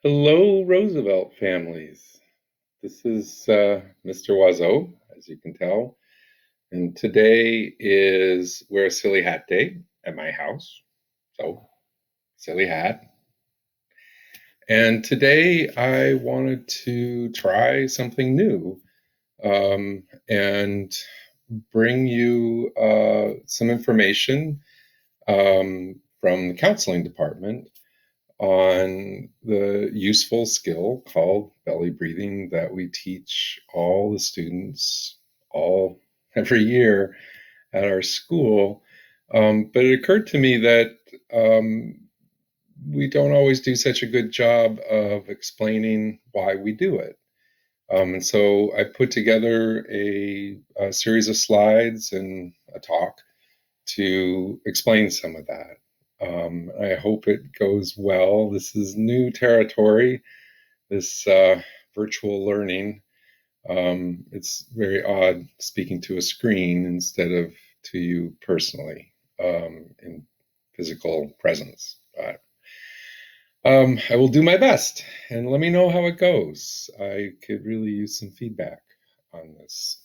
Hello, Roosevelt families. This is Mr. Wazo, as you can tell. And today is Wear a Silly Hat Day at my house. So, silly hat. And today I wanted to try something new and bring you some information from the counseling department on the useful skill called belly breathing that we teach all the students all every year at our school. But it occurred to me that we don't always do such a good job of explaining why we do it. And so I put together a series of slides and a talk to explain some of that. I hope it goes well. This is new territory, this virtual learning. It's very odd speaking to a screen instead of to you personally in physical presence. But I will do my best and let me know how it goes. I could really use some feedback on this.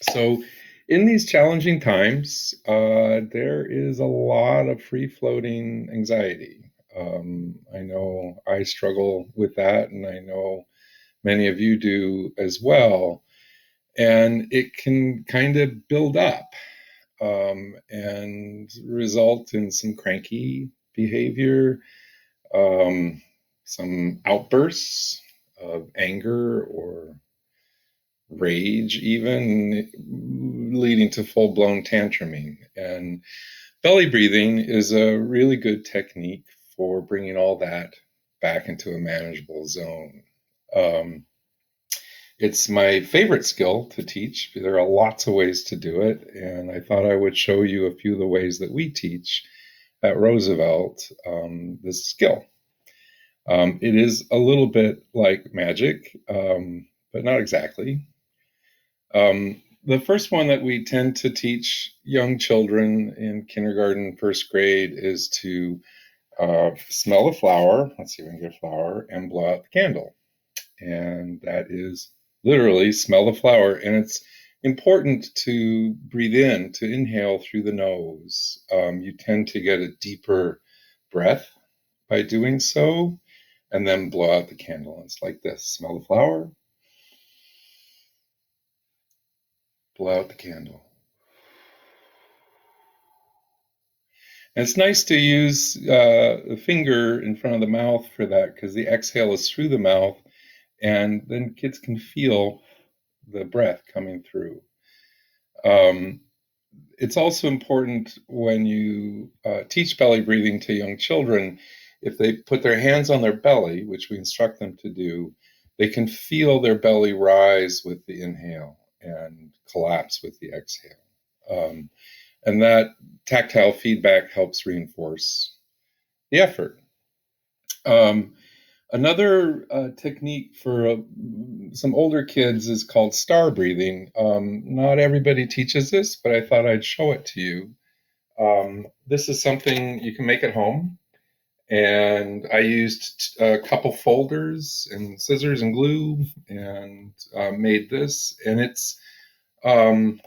So, in these challenging times, there is a lot of free floating anxiety. I know I struggle with that, and I know many of you do as well. And it can kind of build up and result in some cranky behavior, um, some outbursts of anger or rage, even leading to full blown tantruming. And belly breathing is a really good technique for bringing all that back into a manageable zone. Um, it's my favorite skill to teach. There are lots of ways to do it, and I thought I would show you a few of the ways that we teach at Roosevelt this skill. It is a little bit like magic, but not exactly. The first one that we tend to teach young children in kindergarten, first grade is to smell a flower. Let's see if we can get a flower and blow out the candle. And that is literally smell the flower. And it's important to breathe in, to inhale through the nose. You tend to get a deeper breath by doing so, and then blow out the candle. It's like this: smell the flower, blow out the candle. And it's nice to use the finger in front of the mouth for that because the exhale is through the mouth, and then kids can feel the breath coming through. Um, it's also important when you teach belly breathing to young children, if they put their hands on their belly, which we instruct them to do, they can feel their belly rise with the inhale and collapse with the exhale. And that tactile feedback helps reinforce the effort. Um, Another technique for some older kids is called star breathing. Not everybody teaches this, but I thought I'd show it to you. This is something you can make at home. And I used a couple folders and scissors and glue and made this. And it's another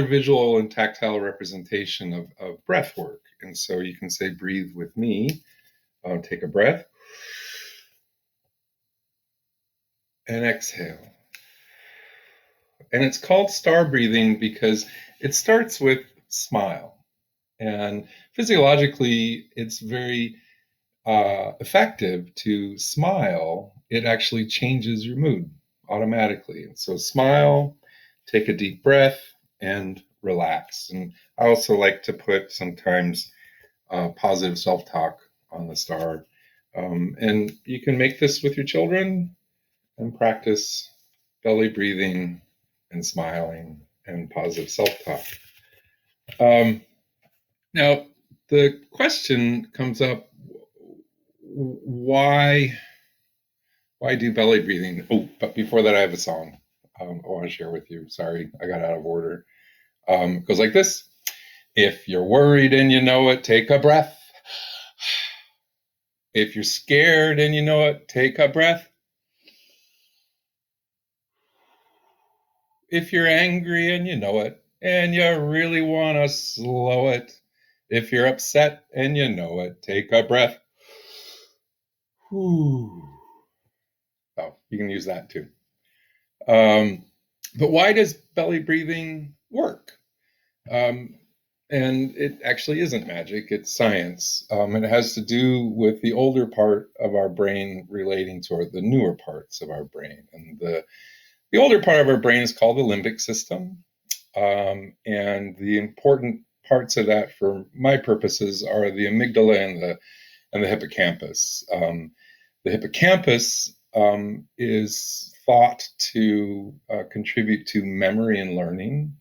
visual and tactile representation of breath work. And so you can say, breathe with me. Take a breath and exhale. And it's called star breathing because it starts with smile. And physiologically, it's very effective to smile. It actually changes your mood automatically. And so smile, take a deep breath, and relax. And I also like to put sometimes positive self-talk on the star. And you can make this with your children and practice belly breathing and smiling and positive self-talk. Um, Now, the question comes up: why do belly breathing? Oh, but before that, I have a song I want to share with you. Sorry, I got out of order. It goes like this: if you're worried and you know it, take a breath. If you're scared and you know it, take a breath. If you're angry and you know it, and you really want to slow it. If you're upset and you know it, take a breath. Whew. Oh, you can use that too. But why does belly breathing work? Um, and it actually isn't magic, it's science. It has to do with the older part of our brain relating to the newer parts of our brain. And the older part of our brain is called the limbic system. And the important parts of that, for my purposes, are the amygdala and the hippocampus. The hippocampus is thought to contribute to memory and learning.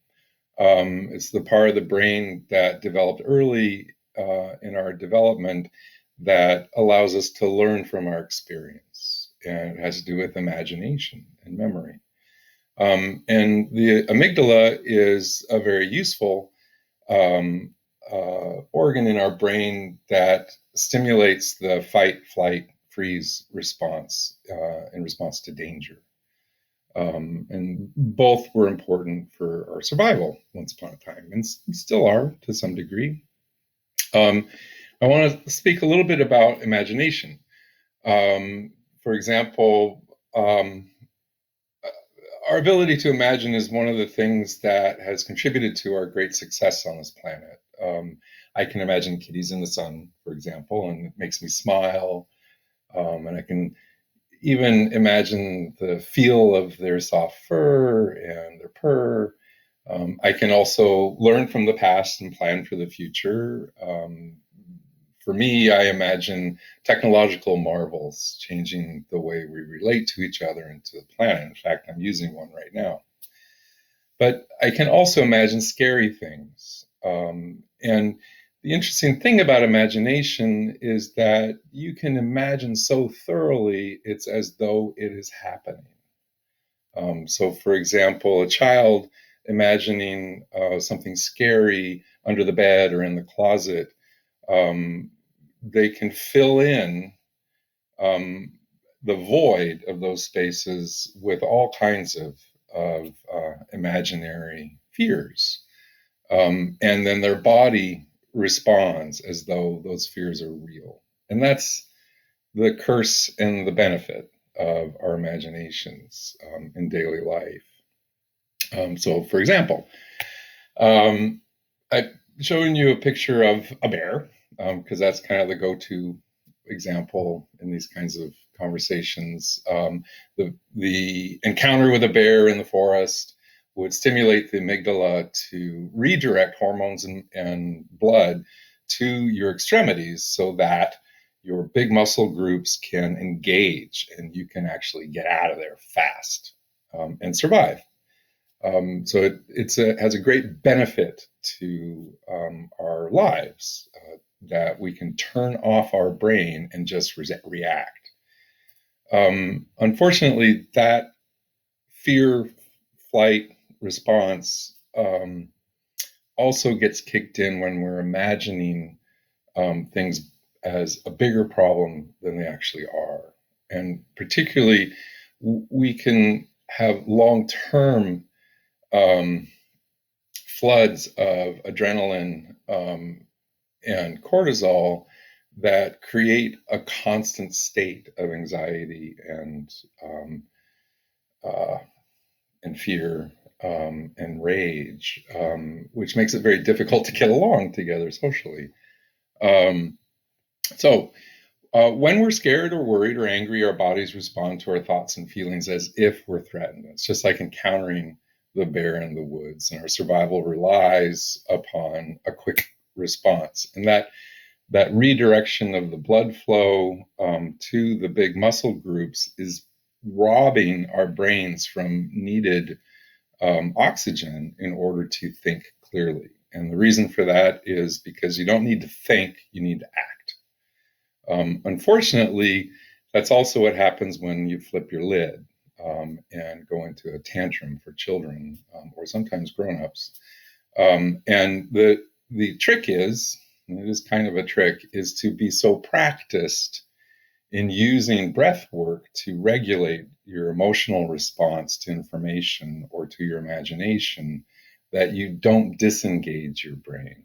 It's the part of the brain that developed early in our development that allows us to learn from our experience. And it has to do with imagination and memory. And the amygdala is a very useful organ in our brain that stimulates the fight, flight, freeze response in response to danger. And both were important for our survival once upon a time, and still are to some degree. I want to speak a little bit about imagination. For example, our ability to imagine is one of the things that has contributed to our great success on this planet. I can imagine kitties in the sun, for example, and it makes me smile. And I can even imagine the feel of their soft fur and their purr. I can also learn from the past and plan for the future. For me, I imagine technological marvels changing the way we relate to each other and to the planet. In fact, I'm using one right now. But I can also imagine scary things. And the interesting thing about imagination is that you can imagine so thoroughly, it's as though it is happening. So, for example, a child imagining something scary under the bed or in the closet, they can fill in the void of those spaces with all kinds of imaginary fears. And then their body responds as though those fears are real. And that's the curse and the benefit of our imaginations in daily life. So, for example, I've shown you a picture of a bear because that's kind of the go-to example in these kinds of conversations. The encounter with a bear in the forest would stimulate the amygdala to redirect hormones and blood to your extremities so that your big muscle groups can engage and you can actually get out of there fast and survive. So it has a great benefit to our lives that we can turn off our brain and just react. Unfortunately, that fear flight response also gets kicked in when we're imagining things as a bigger problem than they actually are. And particularly, we can have long-term floods of adrenaline and cortisol that create a constant state of anxiety and fear and rage, which makes it very difficult to get along together socially. When we're scared or worried or angry, our bodies respond to our thoughts and feelings as if we're threatened. It's just like encountering the bear in the woods, and our survival relies upon a quick response. And that redirection of the blood flow to the big muscle groups is robbing our brains from needed oxygen in order to think clearly. And the reason for that is because you don't need to think, you need to act. Unfortunately, that's also what happens when you flip your lid and go into a tantrum for children or sometimes grown-ups. And the trick is, and it is kind of a trick, is to be so practiced in using breath work to regulate your emotional response to information or to your imagination, that you don't disengage your brain,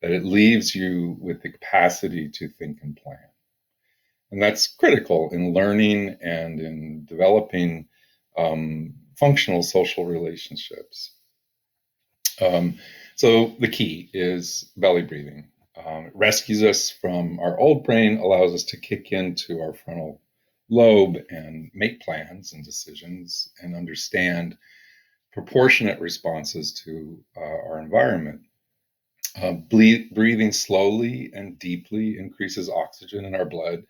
that it leaves you with the capacity to think and plan. And that's critical in learning and in developing functional social relationships. Um, so the key is belly breathing. It rescues us from our old brain, allows us to kick into our frontal lobe and make plans and decisions and understand proportionate responses to our environment. Breathing slowly and deeply increases oxygen in our blood,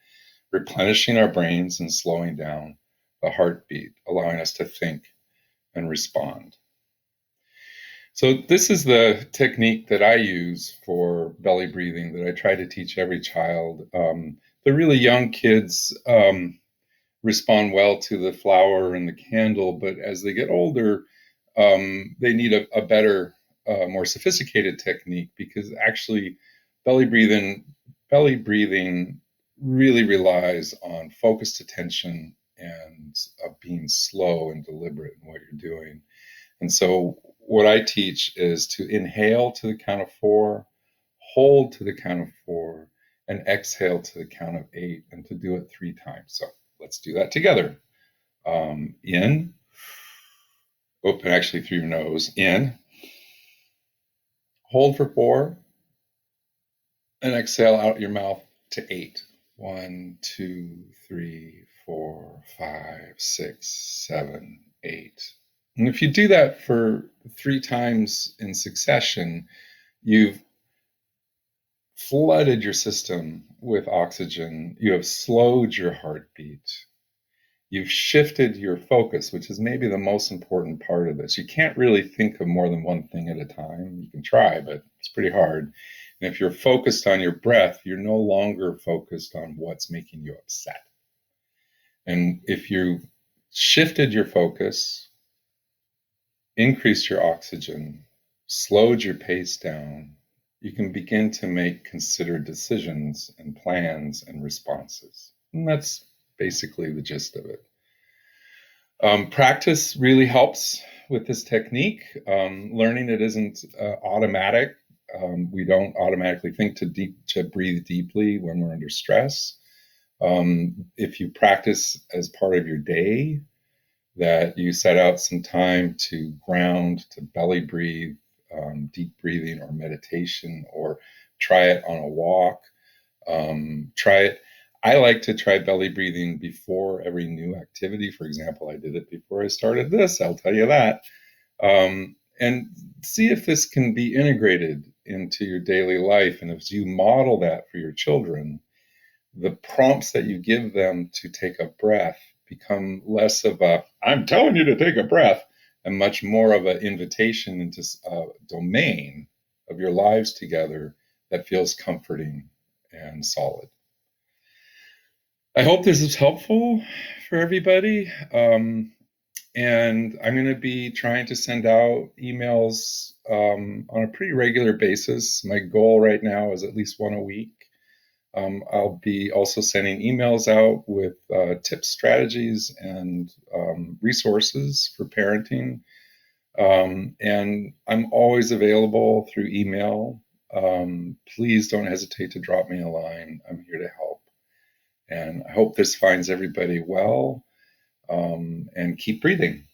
replenishing our brains and slowing down the heartbeat, allowing us to think and respond. So this is the technique that I use for belly breathing that I try to teach every child. The really young kids respond well to the flower and the candle, but as they get older, they need a better, more sophisticated technique, because actually belly breathing, belly breathing really relies on focused attention and being slow and deliberate in what you're doing. And so what I teach is to inhale to the count of 4, hold to the count of 4, and exhale to the count of 8, and to do it 3 times. So let's do that together. In, open actually through your nose, in, hold for 4, and exhale out your mouth to 8. 1, 2, 3, 4, 5, 6, 7, 8. And if you do that for 3 times in succession, you've flooded your system with oxygen. You have slowed your heartbeat. You've shifted your focus, which is maybe the most important part of this. You can't really think of more than one thing at a time. You can try, but it's pretty hard. And if you're focused on your breath, you're no longer focused on what's making you upset. And if you've shifted your focus, increased your oxygen, slowed your pace down, you can begin to make considered decisions and plans and responses. And that's basically the gist of it. Practice really helps with this technique. Learning it isn't automatic. We don't automatically think to breathe deeply when we're under stress. If you practice as part of your day, that you set out some time to ground, to belly breathe, deep breathing or meditation, or try it on a walk. Try it. I like to try belly breathing before every new activity. For example, I did it before I started this, I'll tell you that. And see if this can be integrated into your daily life. And if you model that for your children, the prompts that you give them to take a breath become less of a, I'm telling you to take a breath, and much more of an invitation into a domain of your lives together that feels comforting and solid. I hope this is helpful for everybody. And I'm going to be trying to send out emails on a pretty regular basis. My goal right now is at least one a week. I'll be also sending emails out with tips, strategies, and resources for parenting. And I'm always available through email. Please don't hesitate to drop me a line. I'm here to help. And I hope this finds everybody well, and keep breathing.